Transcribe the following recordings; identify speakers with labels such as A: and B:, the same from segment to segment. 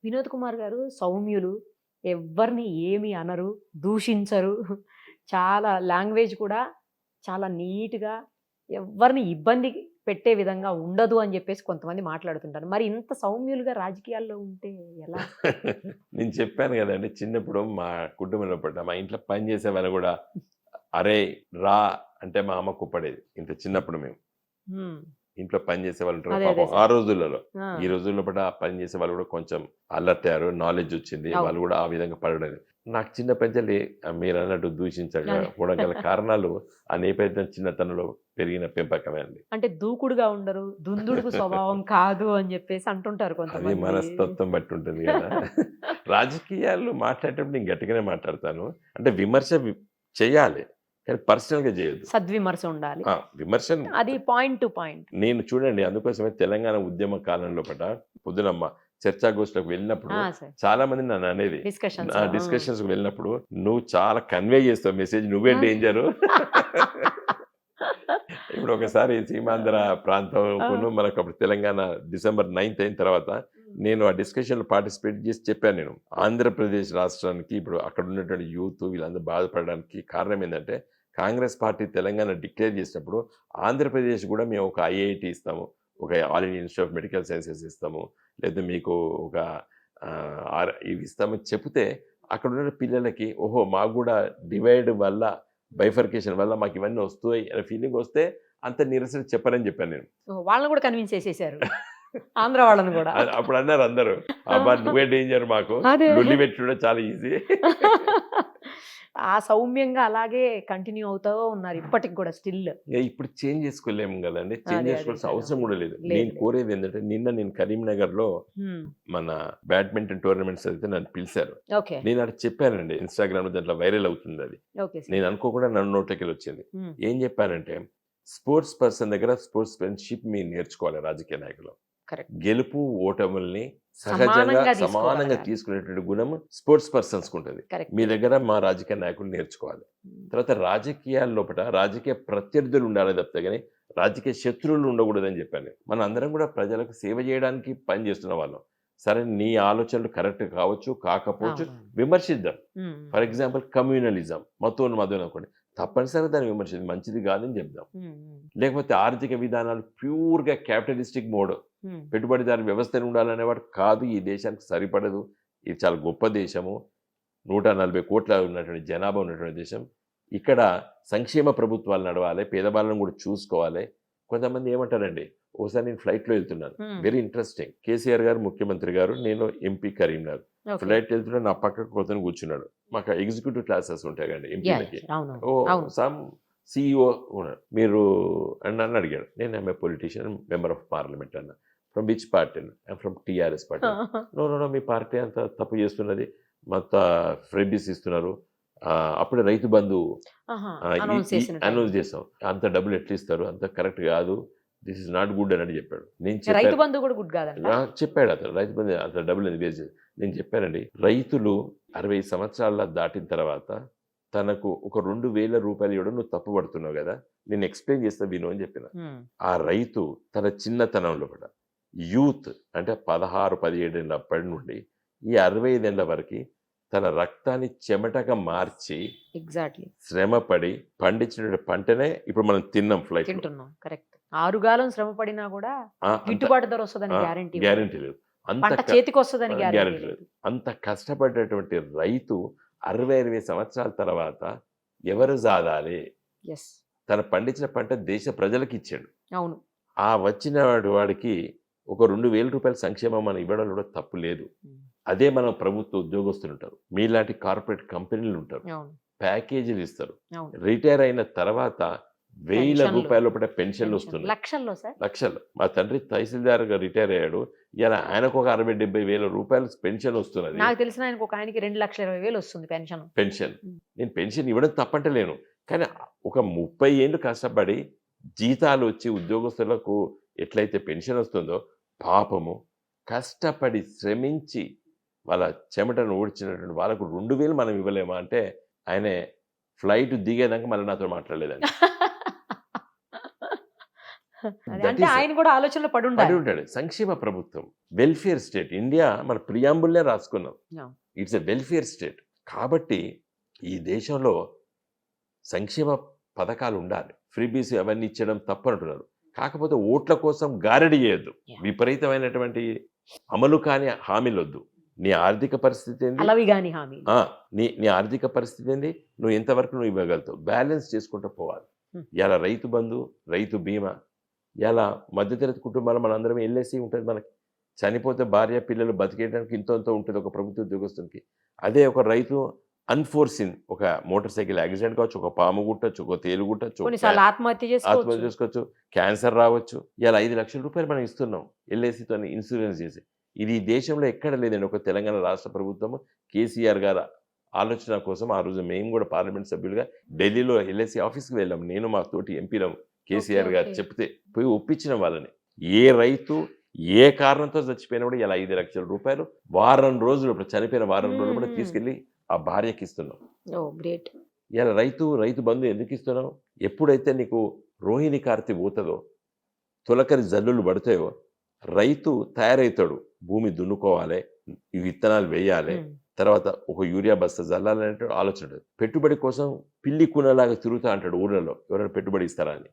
A: వినోద్ కుమార్ గారు సౌమ్యులు. ఎవ్వరిని ఏమి అనరు, దూషించరు. చాలా లాంగ్వేజ్ కూడా చాలా నీట్‌గా ఎవ్వరిని ఇబ్బంది పెట్టే విధంగా ఉండదు అని జెప్పేసి కొంతమంది మాట్లాడుతుంటారు. మరి ఇంత సౌమ్యులుగా రాజకీయాల్లో ఉంటే ఎలా?
B: నేను చెప్పాను గదండీ! చిన్నప్పుడు మా కుటుంబంలో పుట్ట మా ఇంట్లో పని చేసేవాళ్ళు గూడా, "అరేయ్! రా" అంటే మా అమ్మ కోప్పడేది. ఇంత చిన్నప్పుడు మేము.
A: హ్మ్.
B: ఇంట్లో పని చేసేవాళ్ళుంటారు.
A: అదే
B: పాపం ఆ
A: సార్.
B: రోజులలో.
A: ఆ!
B: ఈ రోజుల్లో పూట పని చేసేవాళ్ళు గూడా కొంచెం అలర్ట్ అయ్యారు. నాలెడ్జ్ వచ్చింది.
A: అవును.
B: వాళ్ళు గూడా ఆ విధంగా పడలేదు. నాకు చిన్నప్పటినుంచెల్లి మీరన్నట్టు
A: అదే.
B: దూషించకపోవడం గల కారణాలు ఆ నేపథ్యం చిన్నతనంలో పెరిగిన పెంపకమే అండి.
A: అంటే దూకుడుగా ఉండరు, దుందుడుకు స్వభావం కాదు అని జెప్పేసి అంటుంటారు
B: అది
A: కొంతమంది.
B: మనస్తత్వం బట్టి ఉంటుంది గదా! రాజకీయాలు మాట్లాడేటప్పుడు నేను గట్టిగానే మాట్లాడతాను. అంటే విమర్శ చేయాలి. కానీ పర్సనల్‌గా జేయొద్దు.
A: సద్విమర్శ ఉండాలి.
B: ఆ! విమర్శను
A: అది పాయింట్ టు పాయింట్.
B: నేను చూడండి అందుకోసమే తెలంగాణ ఉద్యమ కాలంలో పొద్దునమ్మ చర్చాగోష్ఠిలోకి వెళ్ళినప్పుడు
A: ఆ! సార్.
B: చాలా మంది నన్ననేది.
A: డిస్కషన్స్‌లో. ఆ!
B: డిస్కషన్స్‌కి వెళ్ళినప్పుడు "నువ్వు చాలా కన్వే చేస్తావు మెసేజ్ నువ్వే
A: ఆ!
B: డేంజరు." ఇప్పుడు ఒకసారి సీమాంధ్ర
A: ఆ!
B: ప్రాంతంకును మనకప్పుడు తెలంగాణ డిసెంబర్ 9థ్ అయిన తర్వాత
A: హ్మ్.
B: నేను ఆ డిస్కషన్‌లో పార్టిసిపేట్ చేసి చెప్పాను నేను. ఆంధ్రప్రదేశ్ రాష్ట్రానికి ఇప్పుడు అక్కడ ఉన్నటువంటి యూత్ వీళ్ళందరూ బాధపడడానికి కారణం ఏందంటే, కాంగ్రెస్ పార్టీ తెలంగాణ డిక్లేర్ చేసినప్పుడు ఆంధ్రప్రదేశ్ కూడా మేము ఒక ఐఐటీ ఇస్తాము. ఒక all India institute of medical sciences ఇస్తాము. లేదా మీకు ఒక ఇవి ఇస్తామని చెప్తే అక్కడున్న పిల్లలకి ఓహో! మాకు గూడా డివైడ్ వల్ల బైఫర్కేషన్ వల్ల మాకివన్నీ వస్తాయి అనే ఫీలింగొస్తే అంత నిరసన చెప్పరని జెప్పాను నేను.
A: ఓహ్! వాళ్ళని గూడా కన్విన్స్ చేసేసారు. ఆంధ్ర వాళ్ళని గూడా.
B: అప్పుడన్నారు అందరూ. "అబ్బా! నువ్వే డేంజర్ మాకు.
A: అదే.
B: లొల్లి పెట్టుడే చాలా ఈజీ."
A: ఆ సౌమ్యంగా అలాగే కంటిన్యూ అవుతా ఉన్నారు ఇప్పటికి గూడా స్టిల్.
B: ఇగ ఇప్పుడు చేంజ్ చేసుకోలేము గదండీ. చేంజ్
A: అదే
B: చేసుకోవాల్సిన
A: సార్.
B: అవసరం గూడా లేదు.
A: లేదు.
B: నేను
A: లేదు.
B: కోరేదేంటంటే నేను కరీంనగర్‌లో
A: హ్మ్.
B: మన బ్యాడ్మింటన్ టోర్నమెంట్స్ అయితే నన్ను పిలిసారు.
A: ఓకే.
B: నేను అక్కడ చెప్పానండి. ఇన్‌స్టాగ్రామ్‌లో దాంట్లో వైరల్ అవుతుందది.
A: Okay sir.
B: నేను అనుకోకుండా నన్ను నోట్లోకెళ్ళొచ్చింది.
A: హ్మ్.
B: ఏం జెప్పానంటే, స్పోర్ట్స్ పర్సన్ దగ్గర స్పోర్ట్స్‌మెన్‌షిప్ మీరు నేర్చుకోవాలి రాజకీయ నాయకులు.
A: కరెక్ట్.
B: గెలుపు, ఓటముల్ని సహజంగా,
A: సమానంగా
B: సమానంగా
A: తీసుకోగలగాలి.
B: తీసుకునేటువంటి గుణం స్పోర్ట్స్ పర్సన్స్‌కుంటది.
A: కరెక్ట్.
B: మీ
A: కరెక్ట్.
B: దగ్గర మా రాజకీయ నాయకులు నేర్చుకోవాలి.
A: హ్మ్.
B: తర్వాత రాజకీయాల లోపట రాజకీయ ప్రత్యర్థులు ఉండాలే తప్పితే గాని, రాజకీయ శత్రువులు ఉండకూడదని చెప్పాను నేను. మనందరం కూడా ప్రజలకు సేవ చేయడానికి పని చేస్తున్న వాళ్ళం. సరే నీ ఆలోచనలు కరెక్ట్ కావచ్చు, కాకపోవచ్చు
A: అవునవును.
B: విమర్శిద్దాం.
A: హ్మ్.
B: ఫర్
A: హ్మ్.
B: ఎగ్జాంపుల్ కమ్యూనలిజం మతోన్మాదం అనుకోండి. తప్పనిసరిగా దాన్ని విమర్శిద్దాం. మంచిది కాదని చెప్దాం.
A: హ్మ్. హ్మ్.
B: లేకపోతే ఆర్థిక విధానాలు ప్యూర్‌గా క్యాపిటలిస్టిక్ మోడ్.
A: హ్మ్.
B: పెట్టుబడిదారు వ్యవస్థనే ఉండాలనేవాడు కాదు. ఈ దేశానికి సరిపడదు. ఇది చాలా గొప్ప దేశము. 140,00,00,000 ఉన్నటువంటి జనాభా ఉన్నటువంటి దేశం. ఇక్కడ సంక్షేమ ప్రభుత్వాలు నడవాలి. పేదవాళ్ళని కూడా చూసుకోవాలి. కొంతమంది ఏమంటారండి, ఓసారి నేను ఫ్లైట్‌లో ఎళ్తున్నాను.
A: హ్మ్.
B: Very interesting. కేసీఆర్ గారు ముఖ్యమంత్రి గారు, నేను ఎంపీ కరీంనగర్.
A: ఓకే.
B: ఫ్లైట్‌లో ఎళ్తుంటే నా పక్కకు ఒకతను కూర్చున్నాడు. మాకు ఎగ్జిక్యూటివ్ క్లాసెస్ ఉంటాయి కదండీ
A: యాహ్!
B: ఎంపీలకి.
A: యాహ్! అవునవును.
B: ఓహ్!
A: అవును.
B: సమ్ సీఈఓ ఉన్నాడు. మీరు అని నన్ను అడిగాడు. నేను I'm a politician, member of parliament అన్నా. ఫ్రమ్ విచ్ పార్టీ అన్నా. ఐయామ్ ఫ్రమ్ టీఆర్ఎస్ పార్టీ అన్నా. నో, నో, నో మీ పార్టీ అంతా తప్పు చేస్తున్నది. మొత్తం ఫ్రీబీస్ ఇస్తున్నారు. అప్పుడే రైతు బంధు
A: ఆహా!
B: ఆహ్, ఈ
A: అనౌన్స్
B: ఈ
A: చేసిన
B: అనౌన్స్
A: టైంలో.
B: చేసాం. అంత డబ్బులు ఎట్లా ఇస్తారు? అంత కరెక్ట్ కాదు. థిస్ ఈస్ నాట్ గుడ్ అన్నట్టు చెప్పాడు. నేను
A: రైతు
B: చెప్పాను.
A: బంధు గూడా గుడ్ గాదంట?
B: చెప్పాడతను. రైతు బంధు అంత డబ్బులెందుకు వేస్ట్ చేసి నేను చెప్పానండి. రైతులు 60 సంవత్సరాల దాటిన తర్వాత తనకు ఒక రూ. 2,000 ఇవ్వడం నువ్వు తప్పు పడుతున్నావు గదా! నేను ఎక్స్‌ప్లెయిన్ చేస్తా విను అని చెప్పిన.
A: హ్మ్.
B: ఆ రైతు తన చిన్నతనంలో కూడా యూత్ అంటే 16, 17 ఏళ్ల అప్పటి నుండి ఈ 65 ఏళ్ల వరకి తన రక్తాన్ని చెమటగా మార్చి,
A: ఎగ్జాక్ట్‌లీ.
B: శ్రమపడి పండించినటువంటి పంటనే ఇప్పుడు మనం తిన్నాం ఫ్లైట్‌లో.
A: తింటున్నాం. కరెక్ట్. ఆరుగాలం శ్రమ పడినా గూడా
B: అంత
A: గిట్టుబాటు ధర వస్తదని గ్యారంటీ ఉండదు.
B: గ్యారంటీ లేదు. అంత
A: పంట
B: క
A: చేతికొస్తదని గ్యారంటీ
B: గ్యారంటీ లేదు.
A: లేదు.
B: అంత కష్టపడ్డటువంటి రైతు 60, 60 సంవత్సరాల తర్వాత ఎవరు జాదాలి?
A: యెస్.
B: తను పండించిన పంట దేశ ప్రజలకిచ్చాడు.
A: అవును.
B: ఆ వచ్చిన వాడికి ఒక రూ. 2,000 సంక్షేమం మనం ఇవ్వడంలో కూడా తప్పు లేదు.
A: హ్మ్.
B: అదే మన ప్రభుత్వ ఉద్యోగస్తులుంటారు. మీలాంటి కార్పొరేట్ కంపెనీలుంటారు.
A: అవును.
B: ప్యాకేజీలిస్తారు.
A: అవును.
B: రిటైర్ అయిన తర్వాత
A: పెన్షన్‌లు,
B: రూ. 1,000
A: పెన్షన్
B: పెన్షన్‌లొస్తున్నాయి.
A: లక్షల్లో సార్?
B: లక్షలు. మా తండ్రి తహసీల్దార్‌గా రిటైర్ అయ్యాడు. ఇయాల ఆయనకొక 60, 70,000 రూపాయలు పెన్షనొస్తున్నది.
A: నాకు తెలిసిన ఆయనకి ఒక ఆయనకి 2,20,000 వస్తుంది పెన్షన్.
B: పెన్షన్.
A: హ్మ్.
B: నేను పెన్షన్ ఇవ్వడం తప్పంటలేను. కానీ ఒక 30 ఏళ్ళు కష్టపడి జీతాలొచ్చి ఉద్యోగస్తులకు ఎట్లయితే పెన్షనొస్తుందో పాపము కష్టపడి శ్రమించి వాళ్ళ చెమటను ఊడ్చినటువంటి వాళ్ళకు 2,000 మనం ఇవ్వలేమా అంటే ఆయనే ఫ్లైట్ దిగేదాకా మళ్ళీ నాతో మాట్లాడలేదండి.
A: అదే
B: దట్
A: అంటే
B: ఈస్
A: ఆయన కూడా ఆలోచనలో
B: పడి
A: పడుండాలి.
B: ఉంటాడు. సంక్షేమ ప్రభుత్వం, వెల్ఫేర్ స్టేట్. ఇండియా మన ప్రియాంబుల్నే రాసుకున్నాం.
A: Yeah.
B: It's a welfare state. కాబట్టి ఈ దేశంలో సంక్షేమ పథకాలు ఉండాలి. ఫ్రీబీస్ అవన్నీ ఇచ్చడం తప్పంటున్నారు. కాకపోతే ఓట్ల కోసం గారడి చేయొద్దు.
A: Yeah.
B: విపరీతమైనటువంటి అమలు కాని హామీలొద్దు. నీ ఆర్థిక పరిస్థితి ఏంది?
A: అలవి గాని హామీ.
B: నీ ఆర్థిక పరిస్థితి ఏంది? నువ్వు ఎంతవరకు నువ్వు ఇవ్వగలుగుతావు? బ్యాలెన్స్ చేసుకుంటూ పోవాలి. ఇలా రైతు బంధు, రైతు బీమా, ఇలా మధ్యతరగతి కుటుంబాలు మనందరం ఎల్ఐసి ఉంటుంది మనకి. చనిపోతే భార్య పిల్లలు బతికేయడానికి ఇంతో ఉంటుంది ఒక ప్రభుత్వ ఉద్యోగస్తునికి. అదే ఒక రైతు అన్ఫోర్సిన్ ఒక మోటార్ సైకిల్ యాక్సిడెంట్ కావచ్చు, ఒక పాము గుట్టచ్చు, ఒక తేలు గుట్టచ్చు,
A: కొన్నిసార్లు ఆత్మహత్య
B: ఆత్మహత్య చేసుకోవచ్చు, క్యాన్సర్ రావచ్చు. ఇలా 5 లక్షల రూపాయలు మనం ఇస్తున్నాం ఎల్ఐసితో ఇన్సూరెన్స్ చేసి. ఇది ఈ దేశంలో ఎక్కడ లేదండి. ఒక తెలంగాణ రాష్ట్ర ప్రభుత్వము కేసీఆర్ గారు ఆలోచన కోసం ఆ రోజు మేము కూడా పార్లమెంట్ సభ్యులుగా ఢిల్లీలో ఎల్ఐసి ఆఫీస్కి వెళ్ళాం. నేను మా తోటి ఎంపీలం కేసీఆర్ గారు చెప్తే పోయి ఒప్పించిన వాళ్ళని. ఏ రైతు ఏ కారణంతో చచ్చిపోయినా కూడా ఇలా 5 లక్షల రూపాయలు వారం రోజులు, ఇప్పుడు చనిపోయిన వారం రోజులు కూడా తీసుకెళ్ళి ఆ భార్యకి ఇస్తున్నాం.
A: గ్రేట్.
B: ఇలా రైతు బంధు ఎందుకు ఇస్తున్నాం? ఎప్పుడైతే నీకు రోహిణి కార్తె పోతుందో, తొలకరి జల్లులు పడతాయో, రైతు తయారవుతాడు. భూమి దున్నుకోవాలి, ఈ విత్తనాలు వేయాలి, తర్వాత ఒక యూరియా బస్తా జల్లాలనే ఆలోచన ఉంటుంది. పెట్టుబడి కోసం పిల్లి కూనలాగా తిరుగుతా అంటాడు ఊళ్ళలో, ఎవరైనా పెట్టుబడి ఇస్తారా అని.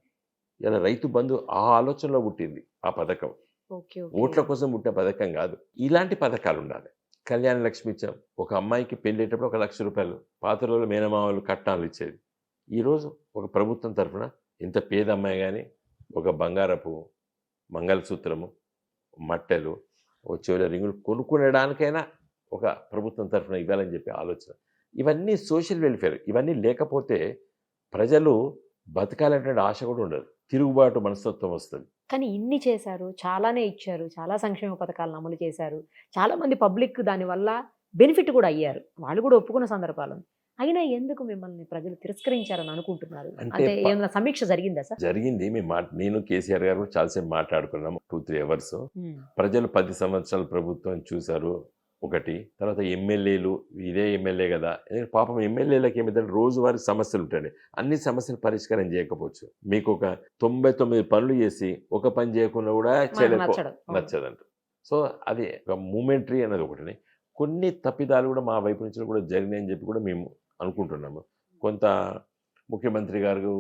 B: ఇలా రైతు బంధు ఆ ఆలోచనలో పుట్టింది ఆ పథకం. ఓట్ల కోసం పుట్టిన పథకం కాదు. ఇలాంటి పథకాలు ఉండాలి. కళ్యాణ లక్ష్మి ఇచ్చాం. ఒక అమ్మాయికి పెళ్ళేటప్పుడు 1 లక్ష రూపాయలు పాత రోజులు మేనమామలు కట్నాలు ఇచ్చేది. ఈరోజు ఒక ప్రభుత్వం తరఫున ఇంత పేద అమ్మాయి కానీ ఒక బంగారపు మంగళసూత్రము, మట్టెలు, ఒక చెవుల రింగులు కొనుక్కునడానికైనా ఒక ప్రభుత్వం తరఫున ఇవ్వాలని చెప్పి ఆలోచన. ఇవన్నీ సోషల్ వెల్ఫేర్. ఇవన్నీ లేకపోతే ప్రజలు బతకాలనేటువంటి ఆశ కూడా ఉండదు. తిరుగుబాటు మనస్తత్వం వస్తుంది.
A: కానీ ఇన్ని చేశారు, చాలానే ఇచ్చారు, చాలా సంక్షేమ పథకాలను అమలు చేశారు. చాలా మంది పబ్లిక్ దానివల్ల బెనిఫిట్ కూడా అయ్యారు. వాళ్ళు కూడా ఒప్పుకున్న సందర్భాలు. అయినా ఎందుకు మిమ్మల్ని ప్రజలు తిరస్కరించారని అనుకుంటున్నారు? అంటే ఏమైనా సమీక్ష జరిగిందా సార్?
B: జరిగింది. నేను కేసీఆర్ గారు చాలాసేపు మాట్లాడుకున్నాము, 2-3 అవర్స్. ప్రజలు 10 సంవత్సరాల ప్రభుత్వం చూశారు ఒకటి. తర్వాత ఎమ్మెల్యేలు, ఇదే ఎమ్మెల్యే కదా, పాపం ఎమ్మెల్యేలకు ఏమిటంటే రోజువారీ సమస్యలు ఉంటాయండి. అన్ని సమస్యలు పరిష్కారం చేయకపోవచ్చు. మీకు ఒక 99 పనులు చేసి ఒక పని చేయకుండా కూడా నచ్చదంట. సో అది ఒక మూమెంటరీ అనేది ఒకటి. కొన్ని తప్పిదాలు కూడా మా వైపు నుంచి కూడా జరిగినాయని చెప్పి కూడా మేము అనుకుంటున్నాము. కొంత ముఖ్యమంత్రి గారు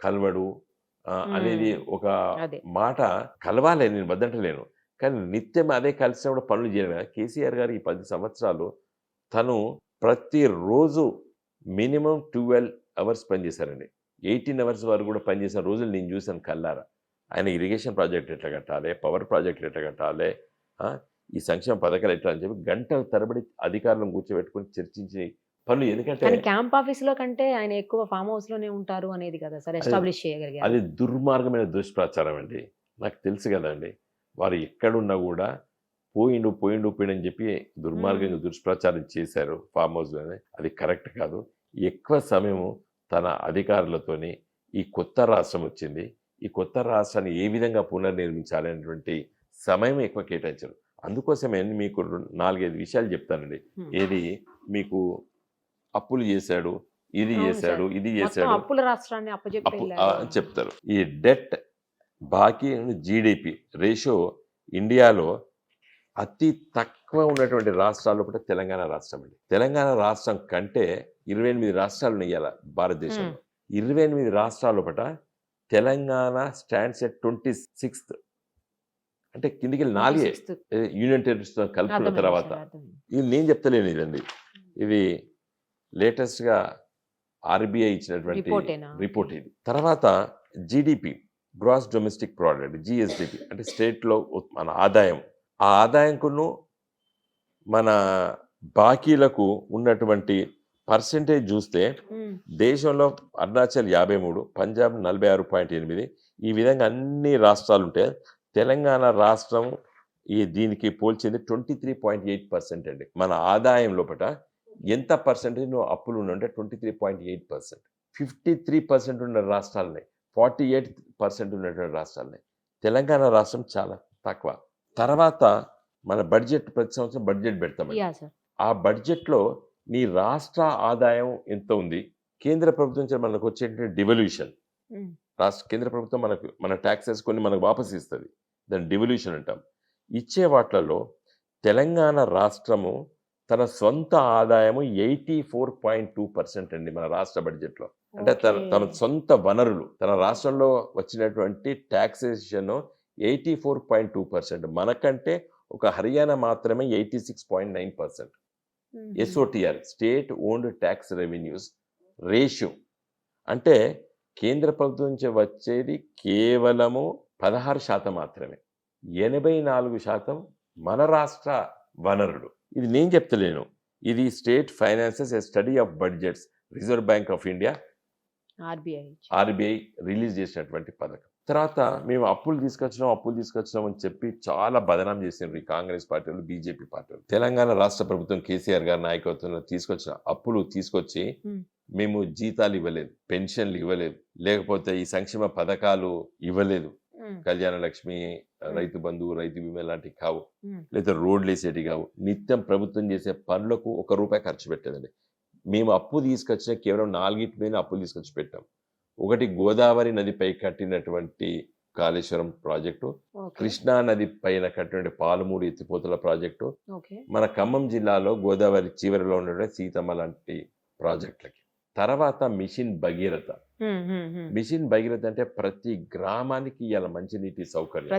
B: కలవడు అనేది ఒక మాట. కలవాలి, నేను వద్దంటలేను, కానీ నిత్యం అదే కలిసినప్పుడు పనులు చేయడం. కేసీఆర్ గారు ఈ 10 సంవత్సరాలు తను ప్రతిరోజు మినిమం 12 అవర్స్ పనిచేశారండి. 18 అవర్స్ వరకు కూడా పనిచేసిన రోజులు నేను చూశాను కల్లారా. ఆయన ఇరిగేషన్ ప్రాజెక్ట్ ఎట్లా కట్టాలి, పవర్ ప్రాజెక్టులు ఎట్లా కట్టాలి, ఈ సంక్షేమ పథకాలు ఎట్లా అని చెప్పి గంటల తరబడి అధికారులను కూర్చోబెట్టుకుని చర్చించి పనులు. ఎందుకంటే
A: క్యాంప్ ఆఫీస్ లో కంటే ఆయన ఎక్కువ ఫామ్ హౌస్ లోనే ఉంటారు అనేది కదా సార్ ఎస్టాబ్లిష్ చేయగలిగారు.
B: అది దుర్మార్గమైన దుష్ప్రచారం అండి. నాకు తెలుసు కదండి, వారు ఎక్కడున్నా కూడా పోయిండు అని చెప్పి దుర్మార్గంగా దుష్ప్రచారం చేశారు ఫామ్ హౌస్లోనే. అది కరెక్ట్ కాదు. ఎక్కువ సమయము తన అధికారులతోని ఈ కొత్త రాష్ట్రం వచ్చింది, ఈ కొత్త రాష్ట్రాన్ని ఏ విధంగా పునర్నిర్మించాలనేటువంటి సమయం ఎక్కువ కేటాయించారు. అందుకోసమే మీకు 4-5 విషయాలు చెప్తానండి. ఏది మీకు అప్పులు చేశాడు, ఇది చేశాడు, ఇది చేశాడు,
A: అప్పుల రాష్ట్రాన్ని
B: చెప్తారు. ఈ డెట్ బాకీ జీడిపి రేషియో ఇండియాలో అతి తక్కువ ఉన్నటువంటి రాష్ట్రాల్లో కూడా తెలంగాణ రాష్ట్రం అండి. తెలంగాణ రాష్ట్రం కంటే 28 రాష్ట్రాలు ఉన్నాయి ఇవాళ భారతదేశంలో. 28 రాష్ట్రాల లోపల తెలంగాణ స్టాండ్స్ ఎట్ 26th. అంటే కిందికి 4 యూనియన్ టెరిటరీస్తో కలుపుకున్న తర్వాత. ఇది నేను చెప్తలేను, ఇదండి ఇది లేటెస్ట్గా ఆర్బీఐ ఇచ్చినటువంటి రిపోర్ట్ ఇది. తర్వాత GDP, gross domestic product, GSDP, అంటే స్టేట్లో మన ఆదాయం, ఆ ఆదాయంకును మన బాకీలకు ఉన్నటువంటి పర్సెంటేజ్ చూస్తే దేశంలో అరుణాచల్ 53, పంజాబ్ 46.8, ఈ విధంగా అన్ని రాష్ట్రాలు ఉంటే తెలంగాణ రాష్ట్రం దీనికి పోల్చింది 23.8% అండి. మన ఆదాయం లోపల ఎంత పర్సెంటేజ్ అప్పులు ఉన్నంటే 23.8%. 53% ఉన్న రాష్ట్రాలని, 48% ఉన్నటువంటి రాష్ట్రాలని. తెలంగాణ రాష్ట్రం చాలా తక్కువ. తర్వాత మన బడ్జెట్, ప్రతి సంవత్సరం బడ్జెట్ పెడతామండి. ఆ బడ్జెట్లో నీ రాష్ట్ర ఆదాయం ఎంత ఉంది, కేంద్ర ప్రభుత్వం నుంచి మనకు వచ్చేటువంటి డివల్యూషన్ కేంద్ర ప్రభుత్వం మన ట్యాక్సెస్ కొన్ని మనకు వాపసు ఇస్తుంది. దాన్ని డివల్యూషన్ అంటాం. ఇచ్చే వాట్లలో తెలంగాణ రాష్ట్రము తన సొంత ఆదాయము 84.2% అండి మన రాష్ట్ర బడ్జెట్‌లో. అంటే తన
A: ఓకే.
B: సొంత వనరులు, తన రాష్ట్రంలో వచ్చినటువంటి టాక్సేషన్ 84.2%. మనకంటే ఒక హర్యానా మాత్రమే 86.9%.
A: హుహు.
B: SOTR state owned tax revenues ratio. అంటే కేంద్ర ప్రభుత్వం నుంచి వచ్చేది కేవలము 16% మాత్రమే. 84% మన రాష్ట్ర వనరులు. ఇది నేను చెప్తలేను. ఇది state finances a study of budgets reserve bank of India
A: RBI.
B: RBI release చేసినటువంటి పథకం. తర్వాత మేము అప్పులు తీసుకొచ్చినాం అని చెప్పి చాలా బదనాం చేసిండ్రు ఈ కాంగ్రెస్ పార్టీలు, బీజేపీ పార్టీలు. తెలంగాణ రాష్ట్ర ప్రభుత్వం కేసీఆర్ గారి నాయకత్వంలో తీసుకొచ్చిన అప్పులు తీసుకొచ్చి
A: హ్మ్.
B: మేము జీతాలు ఇవ్వలేదు, పెన్షన్లు ఇవ్వలేదు, లేకపోతే ఈ సంక్షేమ పథకాలు ఇవ్వలేదు.
A: హ్మ్.
B: కళ్యాణ లక్ష్మి, రైతు బంధు, రైతు బీమా లాంటివి కావు.
A: హ్మ్.
B: లేదా రోడ్లు వేసేటివి కావు. నిత్యం ప్రభుత్వం చేసే పనులకు ₹1 ఖర్చు పెట్టేదండి. మేము అప్పు తీసుకొచ్చిన కేవలం 4 మీద అప్పులు తీసుకొచ్చి పెట్టాం. ఒకటి గోదావరి నదిపై కట్టినటువంటి కాళేశ్వరం ప్రాజెక్టు,
A: ఓకే.
B: కృష్ణా నది పైన కట్టినటువంటి పాలమూరు ఎత్తిపోతల ప్రాజెక్టు,
A: ఓకే.
B: మన ఖమ్మం జిల్లాలో గోదావరి చివరిలో ఉన్నటువంటి సీతమ్మ లాంటి ప్రాజెక్టులకి. తర్వాత మిషన్ భగీరథ.
A: హ్మ్. హ్మ్. హ్మ్.
B: మిషన్ భగీరథ అంటే ప్రతి గ్రామానికి ఇవాళ మంచినీటి సౌకర్యం.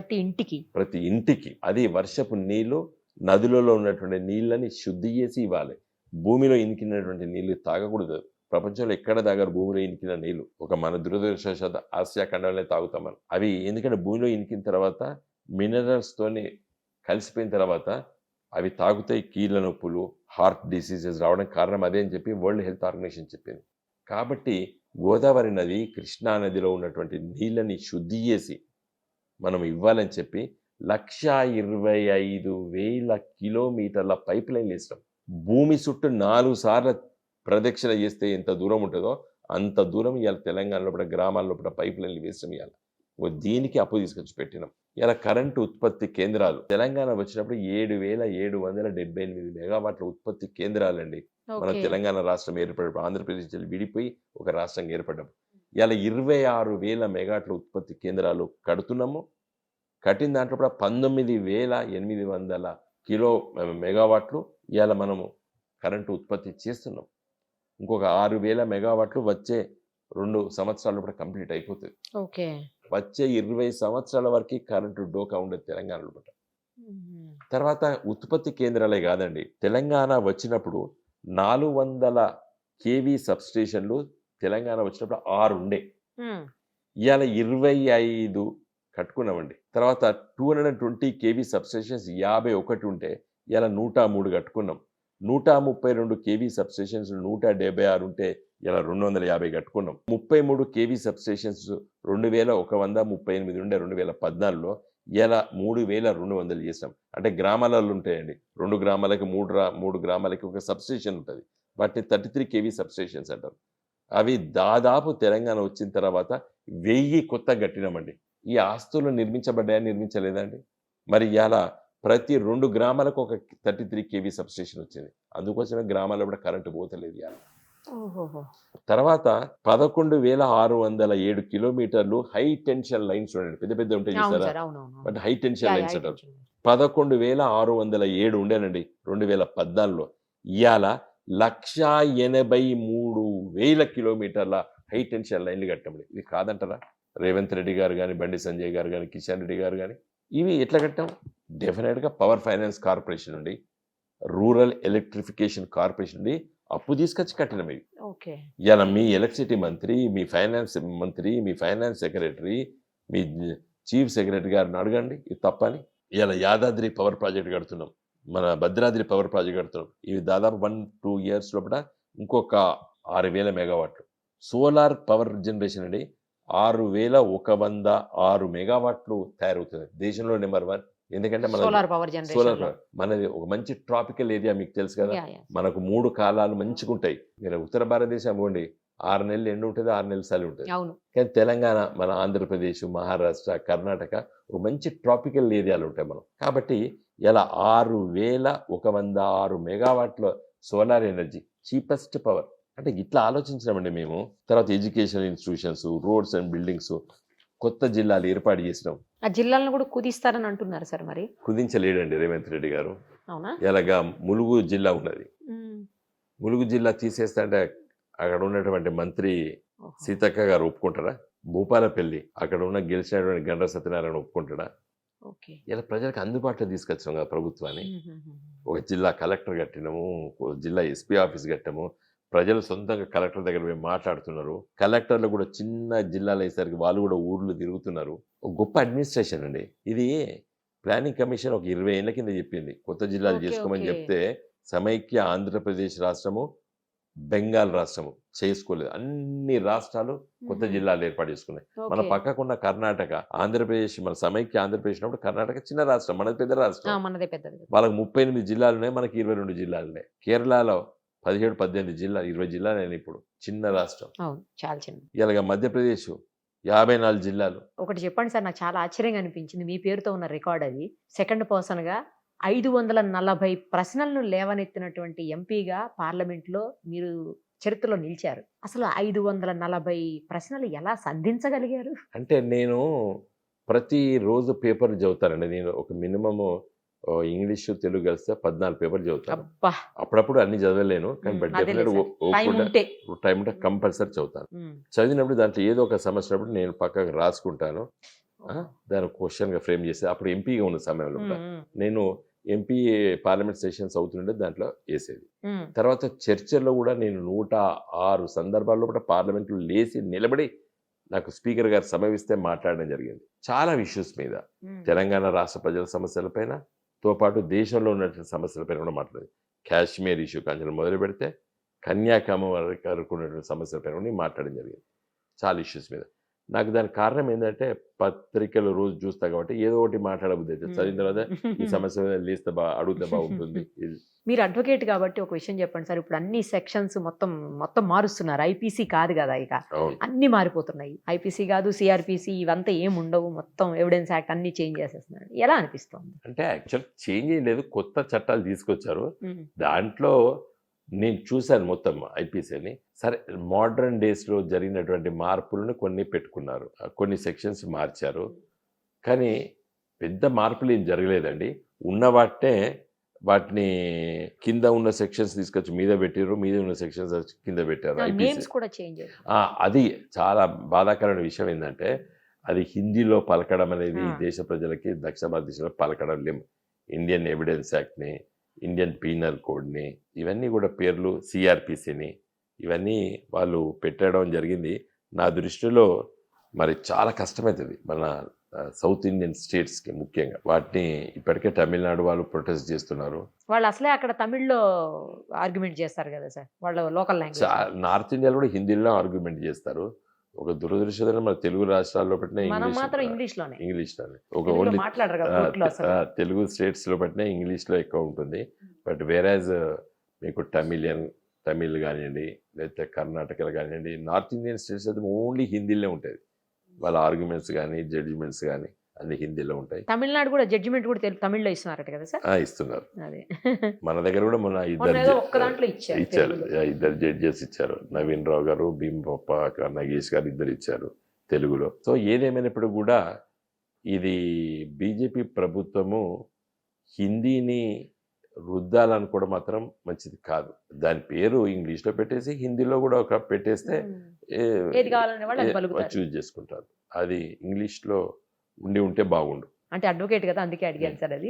A: ప్రతి ఇంటికి.
B: అది వర్షపు నీళ్లు, నదులలో ఉన్నటువంటి నీళ్ళని శుద్ధి చేసి ఇవ్వాలి. భూమిలో ఇనికినటువంటి నీళ్లు తాగకూడదు. ప్రపంచంలో ఎక్కడ తాగరు భూమిలో ఇనికిన నీళ్లు. ఒక మన దురదృష్టవశాత్తు ఆసియా ఖండంలోనే తాగుతాం మనం. అవి ఎందుకంటే భూమిలో ఇనికిన తర్వాత మినరల్స్తోని కలిసిపోయిన తర్వాత అవి తాగితే కీళ్ళ నొప్పులు, హార్ట్ డిసీజెస్ రావడానికి కారణం అదే అని చెప్పి వరల్డ్ హెల్త్ ఆర్గనైజేషన్ చెప్పింది. కాబట్టి గోదావరి నది, కృష్ణా నదిలో ఉన్నటువంటి నీళ్ళని శుద్ధి చేసి మనం ఇవ్వాలని చెప్పి 1,25,000 కిలోమీటర్ల పైప్ లైన్లు వేస్తాం. భూమి చుట్టూ 4 సార్లు ప్రదక్షిణ చేస్తే ఎంత దూరం ఉంటుందో అంత దూరం ఇవాళ తెలంగాణ లోపల గ్రామాల లోపల పైప్ లైన్లు వేస్తాం. ఇవాళ దీనికి అప్పు తీసుకొచ్చి పెట్టినాం. ఇలా కరెంటు ఉత్పత్తి కేంద్రాలు తెలంగాణ వచ్చినప్పుడు 7,778 మెగావాట్ల ఉత్పత్తి కేంద్రాలండి. మన
A: ఓకే.
B: తెలంగాణ రాష్ట్రం ఏర్పడినప్పుడు ఆంధ్రప్రదేశ్ నుంచి విడిపోయి ఒక రాష్ట్రంగా ఏర్పడ్డప్పుడు ఇలా 26,000 మెగావాట్ల ఉత్పత్తి కేంద్రాలు కడుతున్నాము. కట్టిన దాంట్లో కూడా 19,800 కిలో మెగావాట్లు ఇవాళ మనము కరెంటు ఉత్పత్తి చేస్తున్నాం. ఇంకొక 6,000 మెగావాట్లు వచ్చే 2 సంవత్సరాలు కూడా కంప్లీట్ అయిపోతుంది.
A: ఓకే.
B: వచ్చే 20 సంవత్సరాల వరకు కరెంటు డోకా ఉండదు తెలంగాణలో.
A: హుహు.
B: తర్వాత ఉత్పత్తి కేంద్రాలే కాదండి, తెలంగాణ వచ్చినప్పుడు 400 కేవీ సబ్స్టేషన్లు తెలంగాణ వచ్చినప్పుడు 6 ఉండే.
A: హ్మ్.
B: ఇవాళ 25 కట్టుకున్నామండి. తర్వాత 220 కేవీ సబ్స్టేషన్స్ 51 ఉంటే ఇవాళ 103 కట్టుకున్నాం. 132 కేవీ సబ్స్టేషన్స్ 176 ఉంటే ఇలా 250 కట్టుకున్నాం. 33 కేవీ సబ్స్టేషన్స్ 2,138 ఉండే 2014లో ఇలా 3,200 చేసాం. అంటే గ్రామాలలో ఉంటాయండి. 2 గ్రామాలకి 3 గ్రామాలకి ఒక సబ్స్టేషన్ ఉంటుంది. వాటిని 33 కేవీ సబ్స్టేషన్స్ అంటారు. అవి దాదాపు తెలంగాణ వచ్చిన తర్వాత 1000 కొత్త కట్టినామండి. ఈ ఆస్తులు నిర్మించబడ్డాయా, నిర్మించలేదండి? మరి ఇవాళ ప్రతి 2 గ్రామాలకు ఒక 33 కేవీ సబ్స్టేషన్ వచ్చింది. అందుకోసమే గ్రామాల్లో కూడా కరెంటు పోతలేదు ఇవాళ.
A: ఓహోహో!
B: తర్వాత 11,607 కిలోమీటర్లు హై టెన్షన్ లైన్స్ ఉండండి. పెద్ద పెద్ద ఉంటాయి
A: అవును
B: చూసారా?
A: సార్. అవునవును.
B: But high tension
A: yeah!
B: Lines
A: yeah!
B: అంటారు.
A: టెన్షన్.
B: 11,607 ఉండేనండి 2014లో. ఇవాళ 1,83,000 కిలోమీటర్ల హై టెన్షన్ లైన్లు కట్టామండి. ఇది కాదంటారా? రేవంత్ రెడ్డి గారు కానీ, బండి సంజయ్ గారు కానీ, కిషన్ రెడ్డి గారు కానీ ఇవి ఎట్లా కట్టాం? డెఫినెట్గా పవర్ ఫైనాన్స్ కార్పొరేషన్ నుండి, రూరల్ ఎలక్ట్రిఫికేషన్ కార్పొరేషన్ నుండి అప్పు తీసుకొచ్చి కట్టినాం ఇవి.
A: ఓకే.
B: ఇవాళ మీ ఎలక్ట్రిసిటీ మంత్రి, మీ ఫైనాన్స్ మంత్రి, మీ ఫైనాన్స్ సెక్రటరీ, మీ చీఫ్ సెక్రటరీ గారిని అడగండి ఇది తప్పని. ఇవాళ యాదాద్రి పవర్ ప్రాజెక్ట్ కడుతున్నాం, మన భద్రాద్రి పవర్ ప్రాజెక్ట్ కడుతున్నాం. ఇవి దాదాపు 1-2 ఇయర్స్ లోపల ఇంకొక 6,000 మెగావాట్లు. సోలార్ పవర్ జనరేషన్ అండి 6,106 మెగావాట్లు తయారవుతుంది. దేశంలో నెంబర్ 1. ఎందుకంటే మన
A: సోలార్ పవర్
B: సోలార్
A: జనరేషన్‌లో.
B: పవర్ మనది ఒక మంచి ట్రాపికల్ ఏరియా, మీకు తెలుసు కదా.
A: యాహ్! యాహ్!
B: మనకు 3 కాలాలు మంచిగుంటాయి. మీరు ఉత్తర భారతదేశం పోండి, 6 నెలలు ఎండ ఉంటుంది, 6 నెలలు చలి ఉంటుంది.
A: అవును.
B: కానీ తెలంగాణ, మన ఆంధ్రప్రదేశ్, మహారాష్ట్ర, కర్ణాటక ఒక మంచి ట్రాపికల్ ఏరియాలు ఉంటాయి మనం. కాబట్టి ఇలా 6,106 మెగావాట్ల సోలార్ ఎనర్జీ చీపెస్ట్ పవర్. అంటే ఇట్లా ఆలోచించినామండి మేము. తర్వాత educational institutions, roads and buildings కొత్త జిల్లాలు ఏర్పాటు చేసినాం.
A: ఆ జిల్లాలను కూడా కుదిస్తారని అంటున్నారు సార్ మరి.
B: కుదించలేడండి రేవంత్ రెడ్డి గారు.
A: అవునా?
B: ఎలాగా ములుగు జిల్లా ఉన్నది.
A: హ్మ్.
B: ములుగు జిల్లా తీసేస్తా అంటే అక్కడ ఉన్నటువంటి మంత్రి
A: ఓహో!
B: సీతక్క గారు ఒప్పుకుంటారా? భూపాలపల్లి అక్కడ ఉన్న గెలిచినటువంటి గండ్ర సత్యనారాయణ ఒప్పుకుంటాడా?
A: ఓకే.
B: ఇలా ప్రజలకు అందుబాటులో తీసుకొచ్చాం కదా ప్రభుత్వాన్ని.
A: హుహుహు.
B: ఒక జిల్లా కలెక్టర్ కట్టినాము, ఒక జిల్లా ఎస్పీ ఆఫీస్ కట్టాము. ప్రజలు సొంతంగా కలెక్టర్ దగ్గర పోయి మాట్లాడుతున్నారు. కలెక్టర్లు కూడా చిన్న జిల్లాలు అయ్యేసరికి వాళ్ళు కూడా ఊర్లు తిరుగుతున్నారు. ఒక గొప్ప అడ్మినిస్ట్రేషన్ అండి. ఇది ప్లానింగ్ కమిషన్ ఒక 20 ఏళ్ల కింద చెప్పింది. కొత్త జిల్లాలు
A: ఓకే.
B: చేసుకోమని
A: ఓకే.
B: చెప్తే సమైక్య ఆంధ్రప్రదేశ్ రాష్ట్రము, బెంగాల్ రాష్ట్రము చేసుకోలేదు. అన్ని రాష్ట్రాలు కొత్త
A: హుహు.
B: జిల్లాలు ఏర్పాటు చేసుకున్నాయి. మన
A: ఓకే.
B: పక్కకున్న కర్ణాటక, ఆంధ్రప్రదేశ్ మన సమైక్య ఆంధ్రప్రదేశ్ ఉన్నప్పుడు కర్ణాటక చిన్న రాష్ట్రం, మనది పెద్ద
A: ఆ!
B: రాష్ట్రం.
A: మనదే పెద్దది కదా!
B: వాళ్ళకి 38 జిల్లాలున్నాయి. మనకి 22 జిల్లాలున్నాయి. కేరళలో 17, 18 జిల్లాలు, 20 జిల్లాలైనాయి ఇప్పుడు. చిన్న రాష్ట్రం.
A: అవును. చాలా చిన్నది.
B: ఇలాగ మధ్యప్రదేశ్ 54 జిల్లాలు.
A: ఒకటి చెప్పండి సార్, నాకు చాలా ఆశ్చర్యంగా అనిపించింది. మీ పేరుతో ఉన్న రికార్డ్ అది. సెకండ్ పర్సన్‌గా 540 ప్రశ్నలను లేవనెత్తినటువంటి ఎంపీగా పార్లమెంట్‌లో మీరు చరిత్రలో నిలిచారు. అసలు 540 ప్రశ్నలు ఎలా సంధించగలిగారు?
B: అంటే నేను ప్రతిరోజు పేపర్ చదువుతానండి. నేను ఒక మినిమమ్ ఇంగ్లీషు, తెలుగు కలిస్తే 14 పేపర్లు చదువుతాను.
A: అబ్బా!
B: అప్పుడప్పుడు అన్ని చదవలేను. కానీ బట్
A: అదేలే
B: డెఫినెట్‌గా
A: సార్. టైం ఉంటే.
B: టైం ఉంటే కంపల్సరీ చదువుతాను.
A: హ్మ్.
B: చదివినప్పుడు దాంట్లో ఏదో ఒక సమస్య ఉన్నప్పుడు నేను పక్కకు రాసుకుంటాను.
A: ఓహో!
B: దాన్ని క్వెషన్‌గా ఫ్రేమ్ చేసి అప్పుడు ఎంపీగా ఉన్న సమయంలో
A: హ్మ్.
B: కూడా
A: హ్మ్.
B: నేను ఎంపీ పార్లమెంట్ సెషన్స్ అవుతుండే దాంట్లో ఏసేది.
A: హ్మ్.
B: తర్వాత చర్చల్లో కూడా నేను 106 సందర్భాల్లో కూడా పార్లమెంట్‌లో లేసి నిలబడి నాకు స్పీకర్ గారు సమయమిస్తే మాట్లాడడం జరిగింది. చాలా ఇష్యూస్ మీద.
A: హ్మ్.
B: తెలంగాణ రాష్ట్ర ప్రజల సమస్యలపైన తో పాటు దేశంలో ఉన్నటువంటి సమస్యలపైన కూడా మాట్లాడేది. కాశ్మీర్ ఇష్యూ కాంచెలి మొదలుపెడితే కన్యాకుమారి వరకు ఉన్నటువంటి సమస్యలపైన కూడా నేను మాట్లాడడం జరిగింది. చాలా ఇష్యూస్ మీద. నాకు దానికి కారణం ఏందంటే పత్రికలు రోజు చూస్తా కాబట్టి ఏదో ఒకటి మాట్లాడబుద్ధి అయితది. చదివిన తర్వాత ఈ సమస్య మీద లేస్తే అడిగితే బాగుంటుంది. ఇది
A: మీరు అడ్వకేట్ కాబట్టి ఒక విషయం చెప్పండి సార్. ఇప్పుడు అన్ని సెక్షన్స్ మొత్తం మారుస్తున్నారు. ఐపీసీ కాదు గదా! ఇక.
B: అవును.
A: అన్నీ మారిపోతున్నాయి. ఐపీసీ కాదు, సీఆర్‌పీసీ ఇవంతా ఏముండవు. మొత్తం ఎవిడెన్స్ యాక్ట్ అన్నీ చేంజ్ చేసేస్తున్నారు. ఎలా అనిపిస్తోంది?
B: అంటే యాక్చువల్ చేంజ్ ఏం లేదు. కొత్త చట్టాలు తీసుకొచ్చారు.
A: హ్మ్.
B: దాంట్లో నేను చూసాను మొత్తం ఐపీసీని. సరే మోడర్న్ డేస్‌లో జరిగినటువంటి మార్పులను కొన్ని పెట్టుకున్నారు. కొన్ని సెక్షన్స్ మార్చారు. కానీ పెద్ద మార్పులేం జరగలేదండి. ఉన్న వాటిని కింద ఉన్న సెక్షన్స్ తీసుకొచ్చి మీద పెట్టిర్రు. మీద ఉన్న సెక్షన్స్ వచ్చి కింద పెట్టారు ఐపీసీ.
A: నేమ్స్ కూడా చేంజ్ అయ్యాయి.
B: అది చాలా బాధాకరమైన విషయం ఏందంటే, అది హిందీలో పలకడం అనేది
A: ఆ!
B: దేశ ప్రజలకి దక్షిణ భారతదేశంలో పలకడం లేం. ఇండియన్ ఎవిడెన్స్ యాక్ట్‌ని, ఇండియన్ పీనల్ కోడ్‌ని ఇవన్నీ కూడా పేర్లు సీఆర్‌పీసీని ఇవన్నీ వాళ్ళు పెట్టడం జరిగింది. నా దృష్టిలో మరి చాలా కష్టమైతది. మన సౌత్ ఇండియన్ స్టేట్స్‌కి ముఖ్యంగా. వాటిని ఇప్పటికే తమిళనాడు వాళ్ళు ప్రొటెస్ట్ చేస్తున్నారు.
A: వాళ్ళు అసలే అక్కడ తమిళ్‌లో ఆర్గ్యుమెంట్ చేస్తారు గదా సార్. వాళ్ళ లోకల్
B: చా
A: లాంగ్వేజ్.
B: నార్త్ ఇండియాలో కూడా హిందీలో ఆర్గ్యుమెంట్ చేస్తారు. ఒక దురదృష్టకరం మన తెలుగు రాష్ట్రాల్లో పెట్టిన
A: మనం
B: ఇంగ్లీష్
A: మాత్రం ఇంగ్లీష్‌లోనే.
B: ఇంగ్లీష్‌లోనే. ఒక
A: తెలుగులో
B: ఓన్లీ
A: మాట్లాడరు కదా కోర్ట్‌లో అసలు.
B: తెలుగు స్టేట్స్‌లో పట్టిన ఇంగ్లీష్‌లో ఎక్కువ ఉంటుంది. బట్ వేరాజ్ మీకు తమిళ్ గానియండి, లేకపోతే కర్ణాటకలో గానియండి, నార్త్ ఇండియన్ స్టేట్స్ అయితే ఓన్లీ హిందీలోనే ఉంటది. వాళ్ళ ఆర్గ్యుమెంట్స్ గాని, జడ్జిమెంట్స్ గాని అన్ని హిందీలో ఉంటాయి.
A: తమిళనాడు కూడా జడ్జిమెంట్ కూడా తమిళ్‌లో ఇస్తున్నారట కదా సార్?
B: ఇస్తున్నారు.
A: అదే.
B: మన దగ్గర కూడా మొన్న
A: మొన్న ఏదో ఒక్క దాంట్లో ఇచ్చారు
B: ఇచ్చారు.
A: తెలుగులో.
B: ఇద్దరు జడ్జెస్ ఇచ్చారు. నవీన్ రావు గారు, భీంపప్ప, నగేష్ గారు ఇద్దరు ఇచ్చారు తెలుగులో. సో ఏదేమైనప్పుడు కూడా ఇది బీజేపీ ప్రభుత్వము హిందీని రుద్దాలనుకోవడం మాత్రం మంచిది కాదు. దాని పేరు ఇంగ్లీష్‌లో పెట్టేసి హిందీలో కూడా పెట్టేస్తే
A: హ్మ్. ఏది కావాలనే వాళ్ళు అది పలుకుతారు.
B: చూజ్ చేసుకుంటారు. అది ఇంగ్లీష్‌లో ఉంటే బాగుండు.
A: అంటే అడ్వకేట్ కదా! అందుకే అడిగాను సార్ అది.